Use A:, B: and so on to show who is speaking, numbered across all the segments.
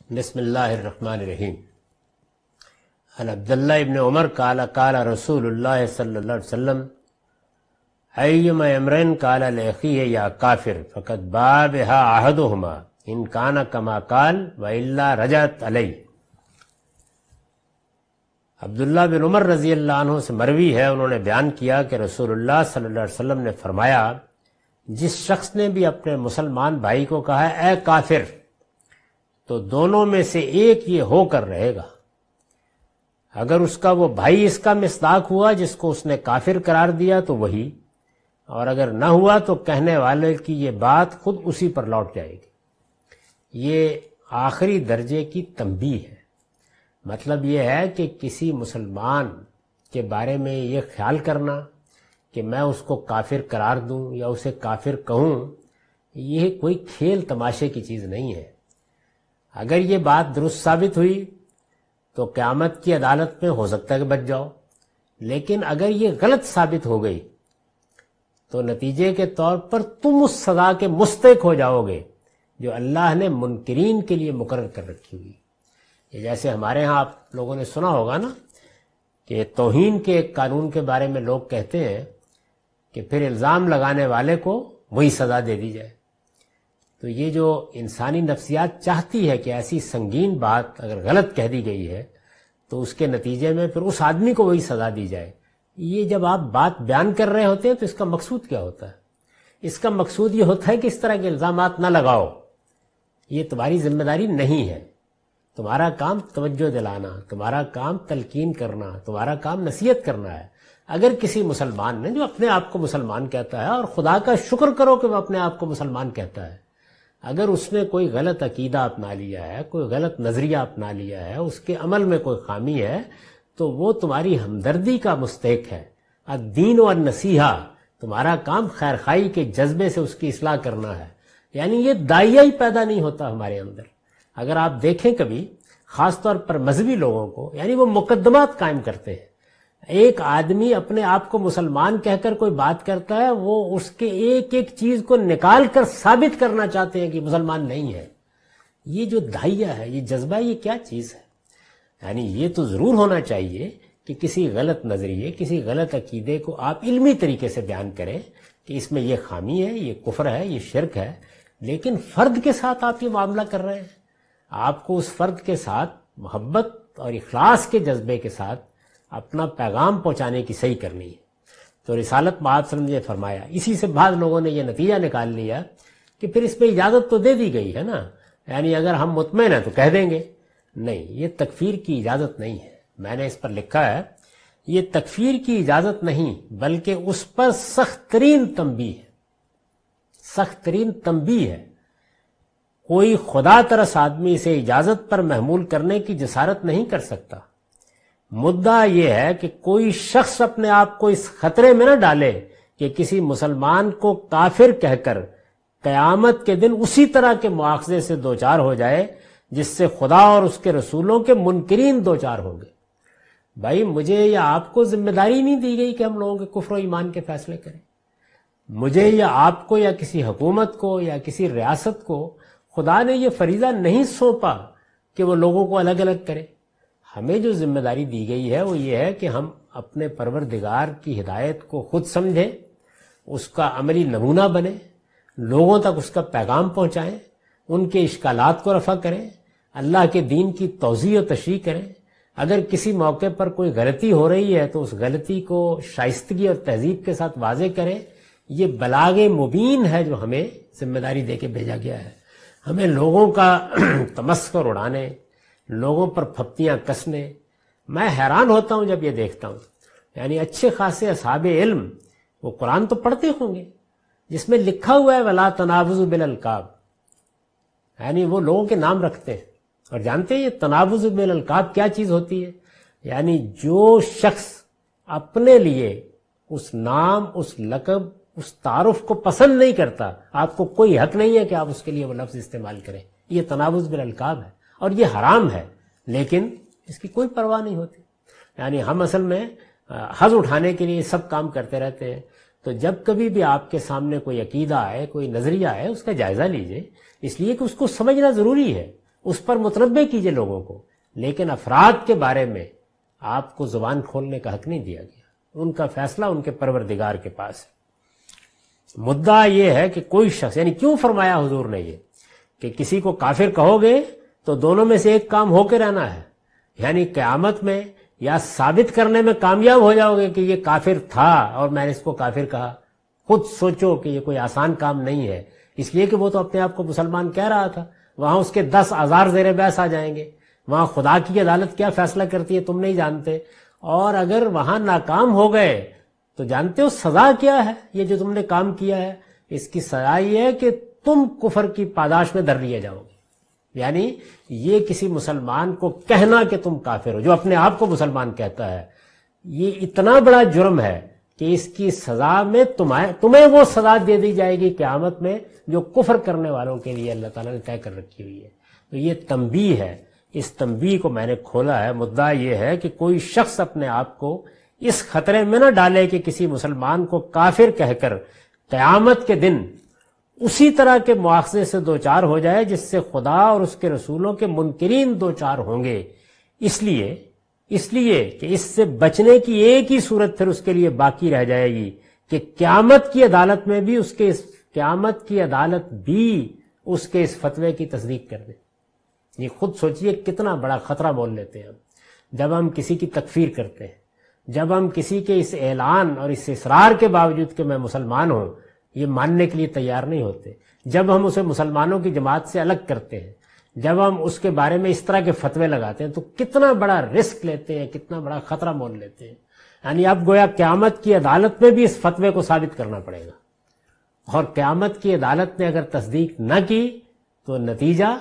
A: بسم اللہ الرحمن الرحیم. عن عبداللہ ابن عمر قال قال رسول اللہ صلی اللہ علیہ وسلم ایما امرئن قال لاخیہ یا کافر فقد باء بہا احدہما ان کان کما قال والا رجعت علیہ. عبداللہ بن عمر رضی اللہ عنہ سے مروی ہے، انہوں نے بیان کیا کہ رسول اللہ صلی اللہ علیہ وسلم نے فرمایا، جس شخص نے بھی اپنے مسلمان بھائی کو کہا اے کافر، تو دونوں میں سے ایک یہ ہو کر رہے گا. اگر اس کا وہ بھائی اس کا مصداق ہوا جس کو اس نے کافر قرار دیا تو وہی، اور اگر نہ ہوا تو کہنے والے کی یہ بات خود اسی پر لوٹ جائے گی. یہ آخری درجے کی تنبیہ ہے. مطلب یہ ہے کہ کسی مسلمان کے بارے میں یہ خیال کرنا کہ میں اس کو کافر قرار دوں یا اسے کافر کہوں، یہ کوئی کھیل تماشے کی چیز نہیں ہے. اگر یہ بات درست ثابت ہوئی تو قیامت کی عدالت میں ہو سکتا ہے کہ بچ جاؤ، لیکن اگر یہ غلط ثابت ہو گئی تو نتیجے کے طور پر تم اس سزا کے مستحق ہو جاؤ گے جو اللہ نے منکرین کے لیے مقرر کر رکھی ہوئی. یہ جیسے ہمارے ہاں آپ لوگوں نے سنا ہوگا نا کہ توہین کے ایک قانون کے بارے میں لوگ کہتے ہیں کہ پھر الزام لگانے والے کو وہی سزا دے دی جائے. تو یہ جو انسانی نفسیات چاہتی ہے کہ ایسی سنگین بات اگر غلط کہہ دی گئی ہے تو اس کے نتیجے میں پھر اس آدمی کو وہی سزا دی جائے. یہ جب آپ بات بیان کر رہے ہوتے ہیں تو اس کا مقصود کیا ہوتا ہے؟ اس کا مقصود یہ ہوتا ہے کہ اس طرح کے الزامات نہ لگاؤ، یہ تمہاری ذمہ داری نہیں ہے. تمہارا کام توجہ دلانا، تمہارا کام تلقین کرنا، تمہارا کام نصیحت کرنا ہے. اگر کسی مسلمان نے جو اپنے آپ کو مسلمان کہتا ہے، اور خدا کا شکر کرو کہ وہ اپنے آپ کو مسلمان کہتا ہے، اگر اس نے کوئی غلط عقیدہ اپنا لیا ہے، کوئی غلط نظریہ اپنا لیا ہے، اس کے عمل میں کوئی خامی ہے، تو وہ تمہاری ہمدردی کا مستحق ہے. الدین و النصیحہ، تمہارا کام خیر خواہی کے جذبے سے اس کی اصلاح کرنا ہے. یعنی یہ داعیہ ہی پیدا نہیں ہوتا ہمارے اندر. اگر آپ دیکھیں کبھی خاص طور پر مذہبی لوگوں کو، یعنی وہ مقدمات قائم کرتے ہیں. ایک آدمی اپنے آپ کو مسلمان کہہ کر کوئی بات کرتا ہے، وہ اس کے ایک ایک چیز کو نکال کر ثابت کرنا چاہتے ہیں کہ مسلمان نہیں ہے. یہ جو داعیہ ہے، یہ جذبہ، یہ کیا چیز ہے؟ یعنی یہ تو ضرور ہونا چاہیے کہ کسی غلط نظریے، کسی غلط عقیدے کو آپ علمی طریقے سے بیان کریں کہ اس میں یہ خامی ہے، یہ کفر ہے، یہ شرک ہے. لیکن فرد کے ساتھ آپ یہ معاملہ کر رہے ہیں. آپ کو اس فرد کے ساتھ محبت اور اخلاص کے جذبے کے ساتھ اپنا پیغام پہنچانے کی صحیح کرنی ہے. تو رسالت مآب صلی اللہ علیہ وسلم نے فرمایا. اسی سے بعض لوگوں نے یہ نتیجہ نکال لیا کہ پھر اس پہ اجازت تو دے دی گئی ہے نا، یعنی اگر ہم مطمئن ہیں تو کہہ دیں گے. نہیں، یہ تکفیر کی اجازت نہیں ہے. میں نے اس پر لکھا ہے، یہ تکفیر کی اجازت نہیں بلکہ اس پر سخت ترین تنبیہ ہے. سخت ترین تنبیہ ہے. کوئی خدا ترس آدمی اسے اجازت پر محمول کرنے کی جسارت نہیں کر سکتا. مدعا یہ ہے کہ کوئی شخص اپنے آپ کو اس خطرے میں نہ ڈالے کہ کسی مسلمان کو کافر کہہ کر قیامت کے دن اسی طرح کے مواخذے سے دوچار ہو جائے جس سے خدا اور اس کے رسولوں کے منکرین دوچار ہوں گے. بھائی، مجھے یا آپ کو ذمہ داری نہیں دی گئی کہ ہم لوگوں کے کفر و ایمان کے فیصلے کریں. مجھے یا آپ کو یا کسی حکومت کو یا کسی ریاست کو خدا نے یہ فریضہ نہیں سونپا کہ وہ لوگوں کو الگ الگ کرے. ہمیں جو ذمہ داری دی گئی ہے وہ یہ ہے کہ ہم اپنے پروردگار کی ہدایت کو خود سمجھیں، اس کا عملی نمونہ بنیں، لوگوں تک اس کا پیغام پہنچائیں، ان کے اشکالات کو رفع کریں، اللہ کے دین کی توضیح و تشریح کریں. اگر کسی موقع پر کوئی غلطی ہو رہی ہے تو اس غلطی کو شائستگی اور تہذیب کے ساتھ واضح کریں. یہ بلاغ مبین ہے جو ہمیں ذمہ داری دے کے بھیجا گیا ہے. ہمیں لوگوں کا تمسخر اڑانے، لوگوں پر پھپتیاں کسنے، میں حیران ہوتا ہوں جب یہ دیکھتا ہوں. یعنی اچھے خاصے اصحاب علم وہ قرآن تو پڑھتے ہوں گے جس میں لکھا ہوا ہے وَلَا تَنَابَزُوا بِالْأَلْقَابِ، یعنی وہ لوگوں کے نام رکھتے ہیں. اور جانتے ہیں یہ تنابز بالالقاب کیا چیز ہوتی ہے؟ یعنی جو شخص اپنے لیے اس نام، اس لقب، اس تعارف کو پسند نہیں کرتا، آپ کو کوئی حق نہیں ہے کہ آپ اس کے لیے وہ لفظ استعمال کریں. یہ تنابز بالالقاب ہے اور یہ حرام ہے، لیکن اس کی کوئی پرواہ نہیں ہوتی. یعنی ہم اصل میں حظ اٹھانے کے لیے سب کام کرتے رہتے ہیں. تو جب کبھی بھی آپ کے سامنے کوئی عقیدہ آئے، کوئی نظریہ آئے، اس کا جائزہ لیجئے، اس لیے کہ اس کو سمجھنا ضروری ہے. اس پر متنبع کیجئے لوگوں کو، لیکن افراد کے بارے میں آپ کو زبان کھولنے کا حق نہیں دیا گیا، ان کا فیصلہ ان کے پروردگار کے پاس ہے۔ مدعا یہ ہے کہ کوئی شخص، یعنی کیوں فرمایا حضور نے یہ کہ کسی کو کافر کہو گے تو دونوں میں سے ایک کام ہو کے رہنا ہے، یعنی قیامت میں یا ثابت کرنے میں کامیاب ہو جاؤ گے کہ یہ کافر تھا اور میں نے اس کو کافر کہا۔ خود سوچو کہ یہ کوئی آسان کام نہیں ہے، اس لیے کہ وہ تو اپنے آپ کو مسلمان کہہ رہا تھا، وہاں اس کے 10,000 زیر بحث آ جائیں گے، وہاں خدا کی عدالت کیا فیصلہ کرتی ہے تم نہیں جانتے، اور اگر وہاں ناکام ہو گئے تو جانتے ہو سزا کیا ہے؟ یہ جو تم نے کام کیا ہے اس کی سزا یہ ہے کہ تم کفر کی پاداش میں در لیے جاؤ گے۔ یعنی یہ کسی مسلمان کو کہنا کہ تم کافر ہو، جو اپنے آپ کو مسلمان کہتا ہے، یہ اتنا بڑا جرم ہے کہ اس کی سزا میں تمہیں وہ سزا دے دی جائے گی قیامت میں جو کفر کرنے والوں کے لیے اللہ تعالیٰ نے طے کر رکھی ہوئی ہے۔ تو یہ تنبیہ ہے، اس تنبیہ کو میں نے کھولا ہے۔ مدعا یہ ہے کہ کوئی شخص اپنے آپ کو اس خطرے میں نہ ڈالے کہ کسی مسلمان کو کافر کہہ کر قیامت کے دن اسی طرح کے مواخذے سے دوچار ہو جائے جس سے خدا اور اس کے رسولوں کے منکرین دوچار ہوں گے۔ اس لیے کہ اس سے بچنے کی ایک ہی صورت پھر اس کے لیے باقی رہ جائے گی کہ قیامت کی عدالت میں بھی اس کے اس فتوے کی تصدیق کر دے۔ یہ خود سوچئے کتنا بڑا خطرہ مول لیتے ہیں ہم جب ہم کسی کی تکفیر کرتے ہیں، جب ہم کسی کے اس اعلان اور اس اصرار کے باوجود کہ میں مسلمان ہوں یہ ماننے کے لیے تیار نہیں ہوتے، جب ہم اسے مسلمانوں کی جماعت سے الگ کرتے ہیں، جب ہم اس کے بارے میں اس طرح کے فتوے لگاتے ہیں تو کتنا بڑا رسک لیتے ہیں، کتنا بڑا خطرہ مول لیتے ہیں۔ یعنی اب گویا قیامت کی عدالت میں بھی اس فتوے کو ثابت کرنا پڑے گا، اور قیامت کی عدالت نے اگر تصدیق نہ کی تو نتیجہ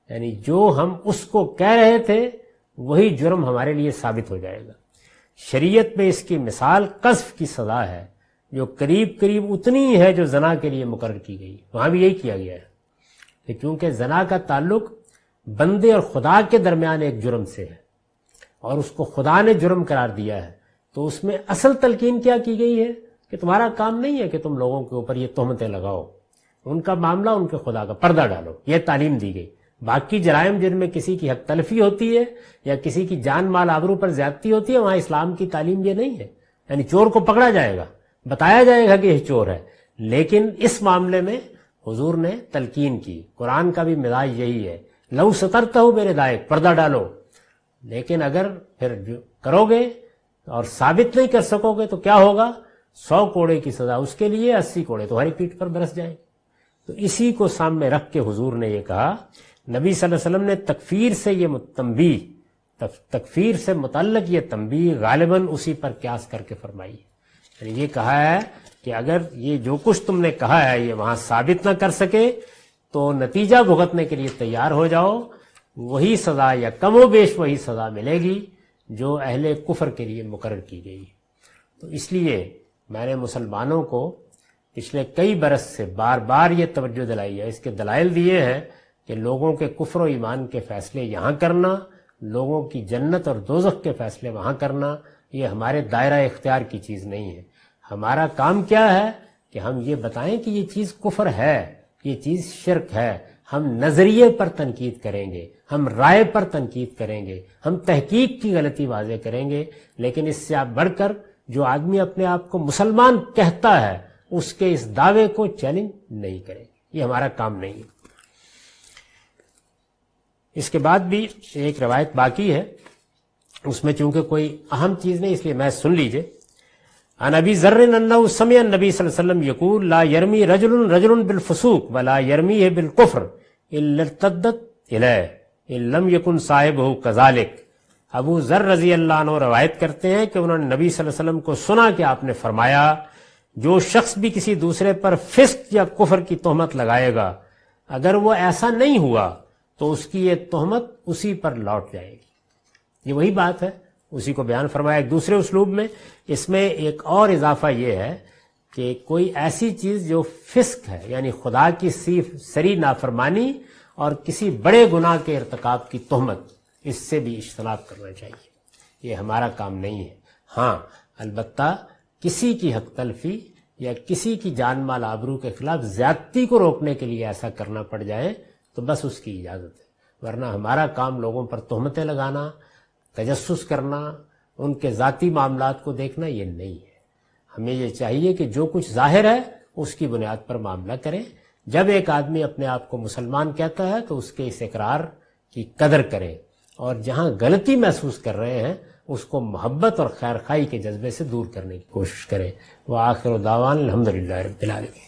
A: یعنی جو ہم اس کو کہہ رہے تھے وہی جرم ہمارے لیے ثابت ہو جائے گا۔ شریعت میں اس کی مثال قذف کی سزا ہے جو قریب اتنی ہے جو زنا کے لیے مقرر کی گئی، وہاں بھی یہی کیا گیا ہے کہ چونکہ زنا کا تعلق بندے اور خدا کے درمیان ایک جرم سے ہے اور اس کو خدا نے جرم قرار دیا ہے، تو اس میں اصل تلقین کیا کی گئی ہے کہ تمہارا کام نہیں ہے کہ تم لوگوں کے اوپر یہ تہمتیں لگاؤ، ان کا معاملہ ان کے خدا کا، پردہ ڈالو، یہ تعلیم دی گئی۔ باقی جرائم جن میں کسی کی حق تلفی ہوتی ہے یا کسی کی جان مال آبرو پر زیادتی ہوتی ہے وہاں اسلام کی تعلیم یہ نہیں ہے، یعنی چور کو پکڑا جائے گا، بتایا جائے گا کہ یہ چور ہے، لیکن اس معاملے میں حضور نے تلقین کی۔ قرآن کا بھی مزاج یہی ہے، لو سترتہ میرے دائق، پردہ ڈالو، لیکن اگر پھر کرو گے اور ثابت نہیں کر سکو گے تو کیا ہوگا؟ 100 کوڑے کی سزا اس کے لیے، 80 کوڑے تمہاری پیٹھ پر برس جائیں۔ تو اسی کو سامنے رکھ کے حضور نے یہ کہا، نبی صلی اللہ علیہ وسلم نے تکفیر سے متعلق یہ تنبیہ غالباً اسی پر قیاس کر کے فرمائی ہے، یعنی یہ کہا ہے کہ اگر یہ جو کچھ تم نے کہا ہے یہ وہاں ثابت نہ کر سکے تو نتیجہ بھگتنے کے لیے تیار ہو جاؤ، وہی سزا یا کم و بیش وہی سزا ملے گی جو اہل کفر کے لیے مقرر کی گئی۔ تو اس لیے میں نے مسلمانوں کو پچھلے کئی برس سے بار بار یہ توجہ دلائی ہے، اس کے دلائل دیے ہیں کہ لوگوں کے کفر و ایمان کے فیصلے یہاں کرنا، لوگوں کی جنت اور دوزخ کے فیصلے وہاں کرنا، یہ ہمارے دائرہ اختیار کی چیز نہیں ہے۔ ہمارا کام کیا ہے کہ ہم یہ بتائیں کہ یہ چیز کفر ہے، یہ چیز شرک ہے، ہم نظریے پر تنقید کریں گے، ہم رائے پر تنقید کریں گے، ہم تحقیق کی غلطی واضح کریں گے، لیکن اس سے آپ بڑھ کر جو آدمی اپنے آپ کو مسلمان کہتا ہے اس کے اس دعوے کو چیلنج نہیں کریں، یہ ہمارا کام نہیں ہے۔ اس کے بعد بھی ایک روایت باقی ہے، اس میں چونکہ کوئی اہم چیز نہیں اس لیے میں سن لیجئے۔ عن ابی ذر انہ سمع النبی صلی اللہ علیہ وسلم یقول لا یرمی رجل بالفسوق ولا یرمیہ بالکفر الا ارتدت الیہ ان لم یکن صاحبہ کذالک۔ ابو ذر رضی اللہ عنہ روایت کرتے ہیں کہ انہوں نے نبی صلی اللہ علیہ وسلم کو سنا کہ آپ نے فرمایا جو شخص بھی کسی دوسرے پر فسق یا کفر کی تہمت لگائے گا اگر وہ ایسا نہیں ہوا تو اس کی یہ تہمت اسی پر لوٹ جائے گی۔ یہ وہی بات ہے، اسی کو بیان فرمایا ایک دوسرے اسلوب میں۔ اس میں ایک اور اضافہ یہ ہے کہ کوئی ایسی چیز جو فسق ہے یعنی خدا کی سری نافرمانی اور کسی بڑے گناہ کے ارتکاب کی تہمت، اس سے بھی اجتناب کرنا چاہیے، یہ ہمارا کام نہیں ہے۔ ہاں البتہ کسی کی حق تلفی یا کسی کی جان مال آبرو کے خلاف زیادتی کو روکنے کے لیے ایسا کرنا پڑ جائے تو بس اس کی اجازت ہے، ورنہ ہمارا کام لوگوں پر تہمتیں لگانا، تجسس کرنا، ان کے ذاتی معاملات کو دیکھنا یہ نہیں ہے۔ ہمیں یہ چاہیے کہ جو کچھ ظاہر ہے اس کی بنیاد پر معاملہ کریں۔ جب ایک آدمی اپنے آپ کو مسلمان کہتا ہے تو اس کے اس اقرار کی قدر کریں، اور جہاں غلطی محسوس کر رہے ہیں اس کو محبت اور خیر خواہی کے جذبے سے دور کرنے کی کوشش کریں۔ وآخر دعوانا الحمدللہ رب العالمین۔